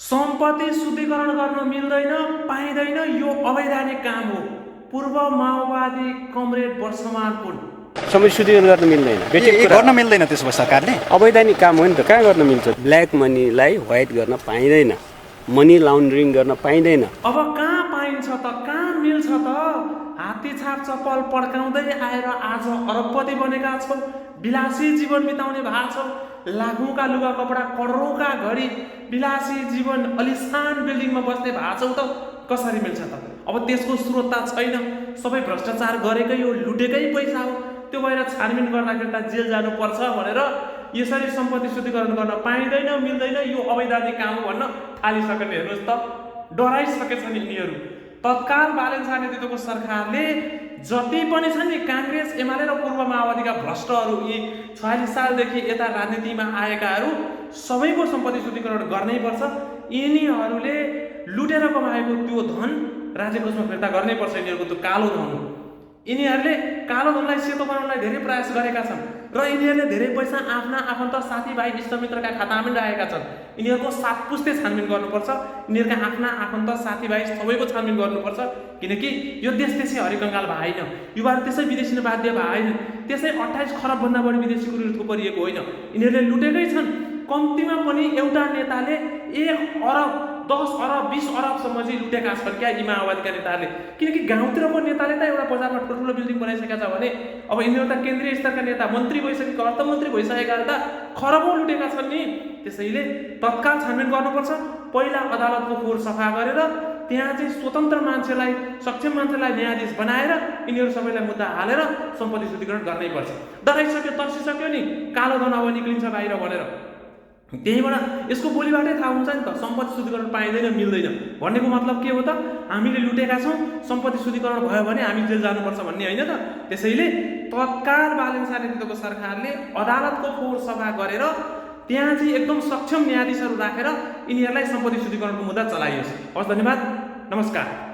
सम्पत्ति शुद्धिकरण गर्न मिल्दैन, पाइँदैन, यो अवैधानिक काम हो। पूर्व माओवादी कमरेड वर्षमान पुन सम्पत्ति शुद्धिकरण गर्न मिल्दैन, गर्न मिल्दैन। त्यसो भए सरकारले अवैधानिक काम हो नि त, कहाँ गर्न मिल्छ? ब्ल्याक मनीलाई व्हाइट गर्न पाइँदैन, मनी लाउन्ड्रिङ गर्न पाइँदैन। अब कहाँ पाइन्छ त, कहाँ मिल्छ त? हात्ती छाप चप्पल पड्काउँदै आएर आज अरबपति बनेका छौ, विलासी जीवन बिताउने भएको छौ, लाखौँका लुगा कपडा, करोडौँका घडी, विलासी जीवन, अलिसान बिल्डिङमा बस्ने भएको छौ त कसरी मिल्छ त? अब त्यसको स्रोत छैन, सबै भ्रष्टाचार गरेकै हो, लुटेकै पैसा हो। त्यो भएर छानबिन गर्दाखेरि त जेल जानुपर्छ भनेर यसरी सम्पत्ति शुद्धिकरण गर्न पाइँदैन, मिल्दैन, यो अवैधानिक काम हो भन्न थालिसकेन। हेर्नुहोस् त, डराइसकेछन् यिनीहरू। तत्काल बालन शाह नेतृत्वको सरकारले जति पनि छन् नि काङ्ग्रेस, एमाले र पूर्व माओवादीका भ्रष्टहरू, यी ४६ सालदेखि यता राजनीतिमा आएकाहरू सबैको सम्पत्ति शुद्धिकरण गर्नैपर्छ। यिनीहरूले लुटेर कमाएको त्यो धन राज्य कोषमा फिर्ता गर्नैपर्छ। यिनीहरूको त्यो कालो धन हो। यिनीहरूले कालो धनलाई सेतो बनाउनलाई धेरै प्रयास गरेका छन् र यिनीहरूले धेरै पैसा आफ्ना आफन्त साथीभाइ इष्टमित्रका खातामा पनि राखेका छन्। यिनीहरूको ७ पुस्ते छानबिन गर्नुपर्छ। यिनीहरूका आफ्ना आफन्त साथीभाइ सबैको छानबिन गर्नुपर्छ, किनकि यो देश त्यसै हरिकङ्गाल भएन, युवाहरू त्यसै विदेशी बाध्य भएन, त्यसै 28 खरबभन्दा बढी विदेशीको ऋण थुपरिएको होइन। यिनीहरूले लुटेकै छन्। कम्तीमा पनि एउटा नेताले 1 अरब, 10 अरब, 20 अरबसम्म चाहिँ लुटेका छन् क्या यी माओवादीका नेताले। किनकि गाउँतिरको नेताले त एउटा बजारमा ठुल्ठुलो बिल्डिङ बनाइसकेका छ भने अब यिनीहरू त केन्द्रीय स्तरका नेता, मन्त्री भइसकेका, अर्थमन्त्री भइसकेका त खरबौँ लुटेका छन् नि। त्यसैले तत्काल छानबिन गर्नुपर्छ। पहिला अदालतको फोहोर सफा गरेर त्यहाँ चाहिँ स्वतन्त्र मान्छेलाई, सक्षम मान्छेलाई न्यायाधीश बनाएर यिनीहरू सबैलाई मुद्दा हालेर सम्पत्ति शुद्धिकरण गर्नैपर्छ। डराइसक्यो, तर्सिसक्यो नि, कालो धन अब निक्लिन्छ बाहिर भनेर। त्यहीबाट यसको बोलीबाटै थाहा हुन्छ नि त, सम्पत्ति शुद्धिकरण पाइँदैन, मिल्दैन भन्नेको मतलब के हो त? हामीले लुटेका छौँ, सम्पत्ति शुद्धिकरण भयो भने हामी जेल जानुपर्छ भन्ने होइन त। त्यसैले तत्काल बालन शाह नेतृत्वको सरकारले अदालतको फोहोर सफा गरेर त्यहाँ चाहिँ एकदम सक्षम न्यायाधीशहरू राखेर यिनीहरूलाई सम्पत्ति शुद्धिकरणको मुद्दा चलाइयोस्। हस्, धन्यवाद, नमस्कार।